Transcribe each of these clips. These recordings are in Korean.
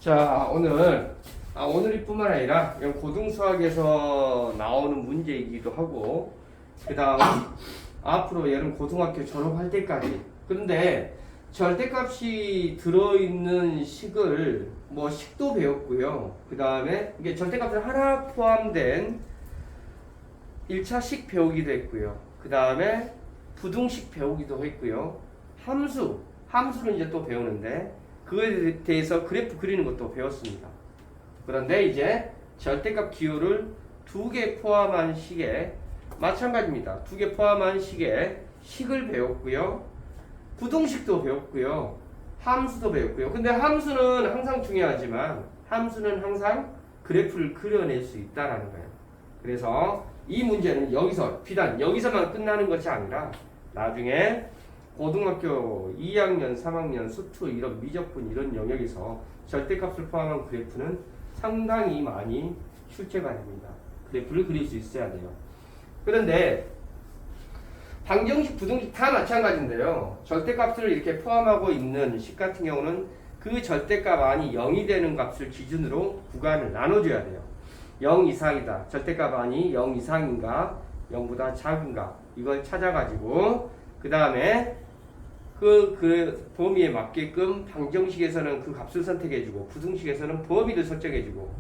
자, 오늘뿐만 아니라 고등수학에서 나오는 문제이기도 하고, 그 다음 앞으로 여름 고등학교 졸업할 때까지. 그런데 절대값이 들어있는 식을 식도 배웠고요. 그 다음에 이게 절대값을 하나 포함된 1차 식 배우기도 했고요. 그 다음에 부등식 배우기도 했고요. 함수는 이제 또 배우는데 그거에 대해서 그래프 그리는 것도 배웠습니다. 그런데 이제 절대값 기호를 2개 포함한 식에 마찬가지입니다. 2개 포함한 식에 식을 배웠고요. 부등식도 배웠고요. 함수도 배웠고요. 근데 함수는 항상 중요하지만 함수는 항상 그래프를 그려낼 수 있다라는 거예요. 그래서 이 문제는 비단 여기서만 끝나는 것이 아니라 나중에 고등학교 2학년, 3학년, 수투 이런 미적분 이런 영역에서 절대값을 포함한 그래프는 상당히 많이 출제가 됩니다. 그래프를 그릴 수 있어야 돼요. 그런데 방정식, 부등식 다 마찬가지인데요. 절대값을 이렇게 포함하고 있는 식 같은 경우는 그 절대값 안이 0이 되는 값을 기준으로 구간을 나눠줘야 돼요. 0 이상이다. 절대값 안이 0 이상인가 0보다 작은가 이걸 찾아가지고 그 다음에 그 범위에 맞게끔 방정식에서는 그 값을 선택해주고 부등식에서는 범위를 설정해주고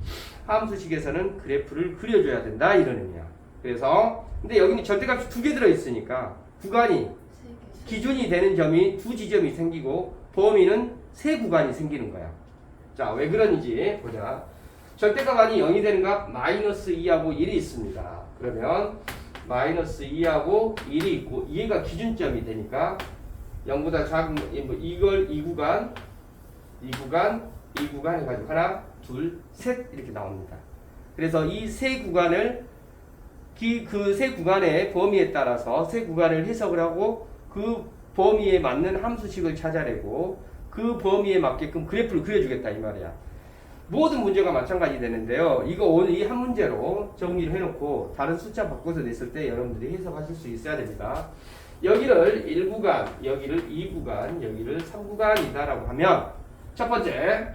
함수식에서는 그래프를 그려줘야 된다 이런 의미야. 그래서 근데 여기는 절대값이 2개 들어있으니까 구간이 기준이 되는 점이 2지점이 생기고 범위는 3구간이 생기는 거야. 자, 왜 그러는지 보자. 절대값 안이 0이 되는 값 -2하고 1이 있습니다. 그러면 -2하고 1이 있고 얘가 기준점이 되니까 0보다 작은 이걸 2구간 해가지고 하나, 둘, 셋 이렇게 나옵니다. 그래서 이 세 구간을 그 세 구간의 범위에 따라서 세 구간을 해석을 하고 그 범위에 맞는 함수식을 찾아내고 그 범위에 맞게끔 그래프를 그려주겠다 이 말이야. 모든 문제가 마찬가지 되는데요. 이거 오늘 이 한 문제로 정리를 해놓고 다른 숫자 바꿔서 냈을 때 여러분들이 해석하실 수 있어야 됩니다. 여기를 1구간, 여기를 2구간, 여기를 3구간이다 라고 하면 첫 번째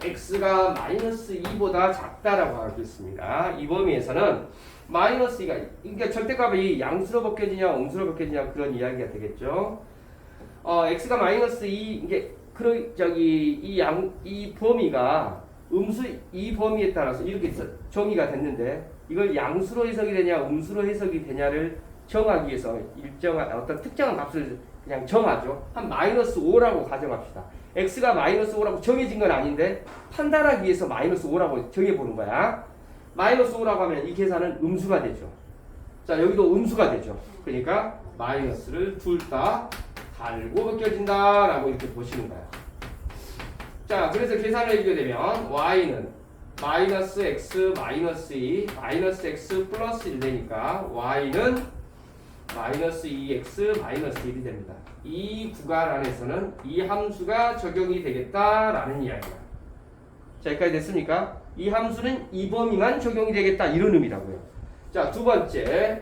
x가 -2보다 작다라고 하겠습니다. 이 범위에서는 -2가 그러니까 절대값이 양수로 벗겨지냐 음수로 벗겨지냐 그런 이야기가 되겠죠. x가 -2 이게 이 범위가 이 범위에 따라서 이렇게 정의가 됐는데 이걸 양수로 해석이 되냐 음수로 해석이 되냐를 정하기 위해서 일정한 어떤 특정한 값을 그냥 정하죠. 한 -5라고 가정합시다. x가 -5라고 정해진 건 아닌데 판단하기 위해서 -5라고 정해보는 거야. -5라고 하면 이 계산은 음수가 되죠. 자, 여기도 음수가 되죠. 그러니까 마이너스를 둘 다 달고 벗겨진다 라고 이렇게 보시는 거야. 자, 그래서 계산을 해주게 되면 y는 -x -2 -x 플러스 1 되니까 y는 -2x -1이 됩니다. 이 구간 안에서는 이 함수가 적용이 되겠다라는 이야기야. 자, 여기까지 됐습니까? 이 함수는 이 범위만 적용이 되겠다 이런 의미라고요. 자, 두 번째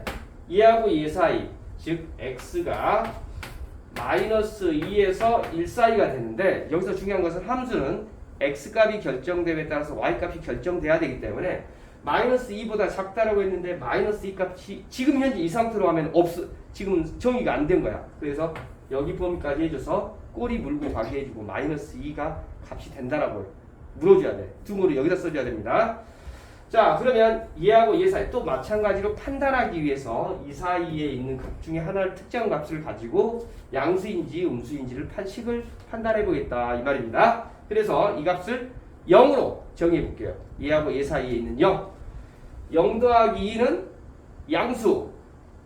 얘하고 얘 사이 즉 x가 -2에서 1 사이가 되는데 여기서 중요한 것은 함수는 x값이 결정됨에 따라서 y값이 결정돼야 되기 때문에 -2보다 작다라고 했는데 -2 값이 지금 현재 이 상태로 하면 지금 정의가 안 된 거야. 그래서 여기 범위까지 해줘서 꼬리 물고 가게 해주고 -2가 값이 된다라고 물어줘야 돼. 등호를 여기다 써줘야 됩니다. 자, 그러면 얘하고 얘 사이 또 마찬가지로 판단하기 위해서 이 사이에 있는 값 중에 하나를 특정 값을 가지고 양수인지 음수인지를 식을 판단해 보겠다 이 말입니다. 그래서 이 값을 0으로 정해 볼게요. 얘하고 얘 사이에 있는 0 더하기 2는 양수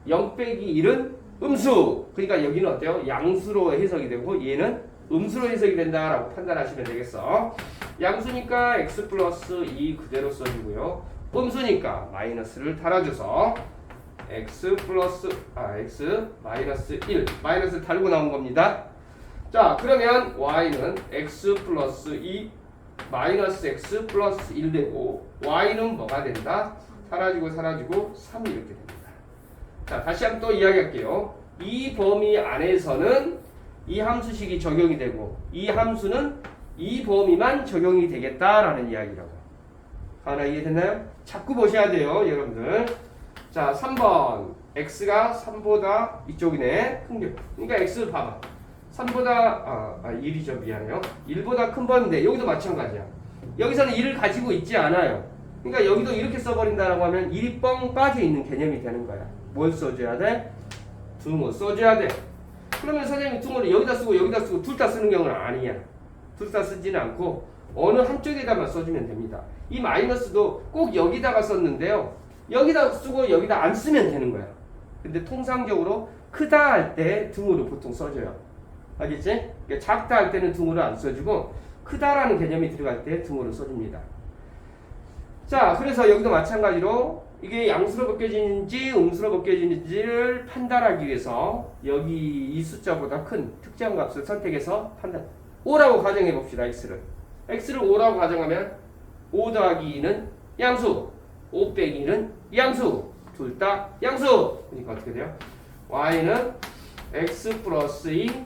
0 빼기 1은 음수. 그러니까 여기는 어때요? 양수로 해석이 되고 얘는 음수로 해석이 된다라고 판단하시면 되겠어. 양수니까 x 플러스 2 그대로 써주고요. 음수니까 마이너스를 달아줘서 x 마이너스 1 마이너스 달고 나온 겁니다. 자, 그러면 y는 x 플러스 2 마이너스 x 플러스 1 되고 y는 뭐가 된다? 사라지고 3 이렇게 됩니다. 자, 다시 한번 또 이야기할게요. 이 범위 안에서는 이 함수식이 적용이 되고 이 함수는 이 범위만 적용이 되겠다라는 이야기라고. 하나 이해됐나요? 자꾸 보셔야 돼요, 여러분들. 자, 3번. x가 3보다 이쪽이네. 큰 게. 그러니까 x 봐봐. 3보다 1이죠. 미안해요. 1보다 큰 범위인데 여기도 마찬가지야. 여기서는 1을 가지고 있지 않아요. 그러니까 여기도 이렇게 써버린다라고 하면 1이 뻥 빠져 있는 개념이 되는 거야. 뭘 써줘야 돼? 등호 써줘야 돼. 그러면 선생님이 등호를 여기다 쓰고 여기다 쓰고 둘 다 쓰는 경우는 아니야. 둘 다 쓰지는 않고 어느 한쪽에다만 써주면 됩니다. 이 마이너스도 꼭 여기다가 썼는데요. 여기다 쓰고 여기다 안 쓰면 되는 거야. 근데 통상적으로 크다 할 때 등호를 보통 써줘요. 알겠지? 그러니까 작다 할 때는 등호를 안 써주고 크다라는 개념이 들어갈 때 등호를 써줍니다. 자, 그래서 여기도 마찬가지로 이게 양수로 바뀌어지는지 음수로 바뀌어지는지를 판단하기 위해서 여기 이 숫자보다 큰 특정 값을 선택해서 판단. 5라고 가정해 봅시다. x를 5라고 가정하면 5 더하기 2는 양수, 5 빼기 2는 양수, 둘 다 양수. 그러니까 어떻게 돼요? y는 x 플러스 2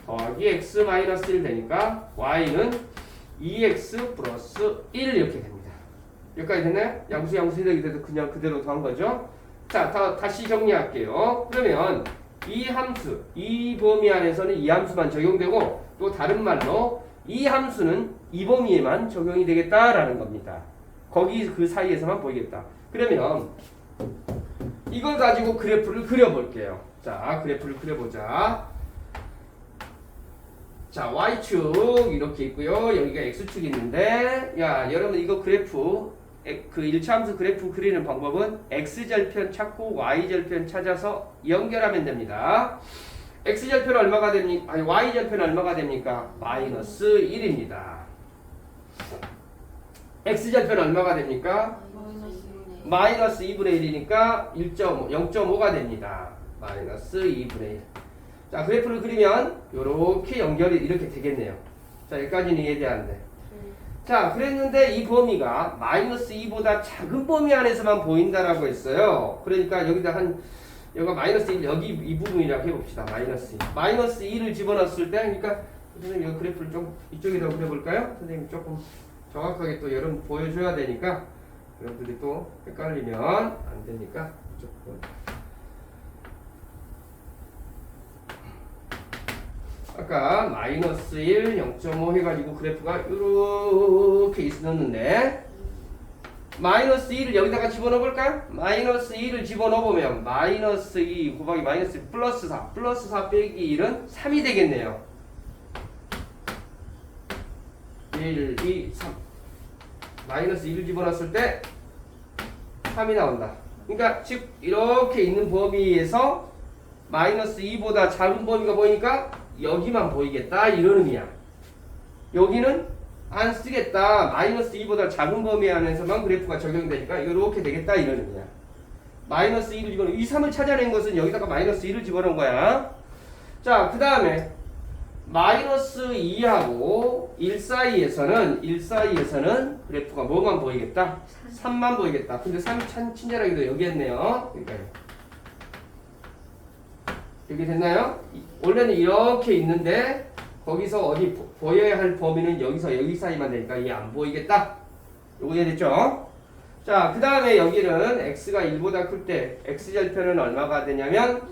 더하기 x 마이너스 1 되니까 y는 2x 플러스 1 이렇게 됩니다. 여기까지 됐나요? 양수 해석이 돼도 그냥 그대로 더한 거죠. 자, 다시 정리할게요. 그러면 이 함수, 이 범위 안에서는 이 함수만 적용되고 또 다른 말로 이 함수는 이 범위에만 적용이 되겠다라는 겁니다. 거기 그 사이에서만 보이겠다. 그러면 이걸 가지고 그래프를 그려볼게요. 자, 그래프를 그려보자. 자, y축 이렇게 있고요. 여기가 x축이 있는데, 야, 여러분 이거 그래프 그 1차 함수 그래프 그리는 방법은 x절편 찾고 y절편 찾아서 연결하면 됩니다. x절편 얼마가 됩니까? 아니, y절편 얼마가 됩니까? 마이너스 1입니다. x절편 얼마가 됩니까? 마이너스 2분의 1이니까 0.5가 됩니다. 마이너스 2분의 1. 자, 그래프를 그리면 이렇게 연결이 이렇게 되겠네요. 자, 여기까지는 이해되는데. 자, 그랬는데 이 범위가 마이너스 2보다 작은 범위 안에서만 보인다라고 했어요. 그러니까 여기다 여기가 마이너스 1, 여기 이 부분이라고 해봅시다. 마이너스 2. 마이너스 2를 집어넣었을 때, 그러니까 선생님 이 그래프를 좀 이쪽에다 그려볼까요? 선생님 조금 정확하게 또 여러분 보여줘야 되니까 여러분들이 또 헷갈리면 안 되니까 조금. 아까 마이너스 1, 0.5 해가지고 그래프가 이렇게 있었는데 마이너스 2를 여기다가 집어넣어볼까요? 마이너스 2를 집어넣어보면 마이너스 2 곱하기 마이너스 2 플러스 4 플러스 4 빼기 1은 3이 되겠네요. 1, 2, 3 마이너스 2를 집어넣었을 때 3이 나온다. 그러니까 즉 이렇게 있는 범위에서 마이너스 2보다 작은 범위가 보이니까 여기만 보이겠다 이런 의미야. 여기는 안 쓰겠다. 마이너스 2보다 작은 범위 안에서만 그래프가 적용되니까 이렇게 되겠다 이런 의미야. 마이너스 2를 집어넣어. 이 3을 찾아낸 것은 여기다가 마이너스 2를 집어넣은 거야. 자, 그 다음에 마이너스 2하고 1 사이에서는 그래프가 뭐만 보이겠다? 3만 보이겠다. 근데 3이 참 친절하게도 여기 했네요. 그러니까 여기 됐나요? 원래는 이렇게 있는데 거기서 어디 보여야 할 범위는 여기서 여기 사이만 되니까 이게 안 보이겠다. 요거 이해됐죠? 자, 그 다음에 여기는 x가 1보다 클 때 x절편은 얼마가 되냐면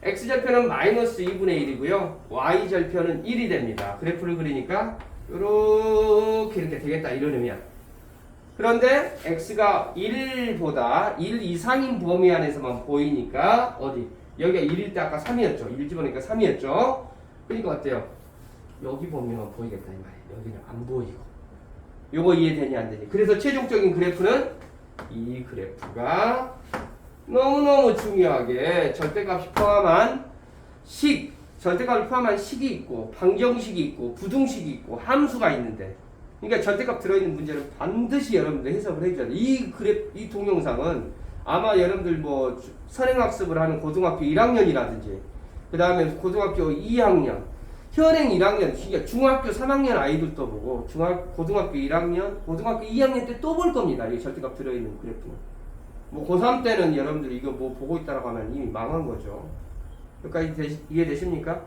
x절편은 마이너스 2분의 1이고요. y절편은 1이 됩니다. 그래프를 그리니까 이렇게 되겠다 이런 의미야. 그런데 x가 1보다 1 이상인 범위 안에서만 보이니까 어디? 여기가 1일 때 아까 3이었죠. 1 집어넣으니까 3이었죠. 그러니까 어때요? 여기 범위만 보이겠다 이 말이에요. 여기는 안 보이고. 요거 이해되니 안 되니? 그래서 최종적인 그래프는 이 그래프가 너무너무 중요하게 절대값이 포함한 절대값을 포함한 식이 있고 방정식이 있고 부등식이 있고 함수가 있는데, 그러니까 절대값 들어있는 문제는 반드시 여러분들 해석을 해줘야 돼. 이 동영상은 아마 여러분들 뭐 선행학습을 하는 고등학교 1학년이라든지 그 다음에 고등학교 2학년, 현행 1학년, 그러니까 중학교 3학년 아이들도 보고 고등학교 1학년, 고등학교 2학년 때 또 볼 겁니다. 이 절대값 들어있는 그래프는. 뭐 고3 때는 여러분들 이거 뭐 보고 있다라고 하면 이미 망한 거죠. 여기까지 이해되십니까?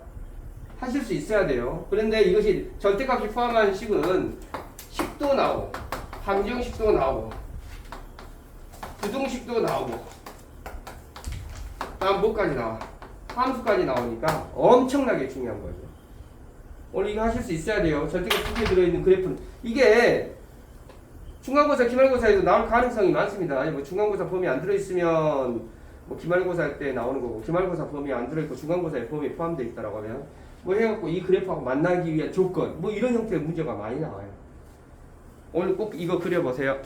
하실 수 있어야 돼요. 그런데 이것이 절대값이 포함한 식은 식도 나오고 방정식도 나오고 부등식도 나오고 다음 뭐까지 나와? 함수까지 나오니까 엄청나게 중요한 거죠. 오늘 이거 하실 수 있어야 돼요. 절대값 두개 들어있는 그래프는 이게 중간고사, 기말고사에도 나올 가능성이 많습니다. 아니 뭐 중간고사 범위 안 들어있으면 뭐 기말고사 때 나오는 거고 기말고사 범위 안 들어있고 중간고사에 범위에 포함되어 있다라고 하면 뭐 해갖고 이 그래프하고 만나기 위한 조건 뭐 이런 형태의 문제가 많이 나와요. 오늘 꼭 이거 그려보세요.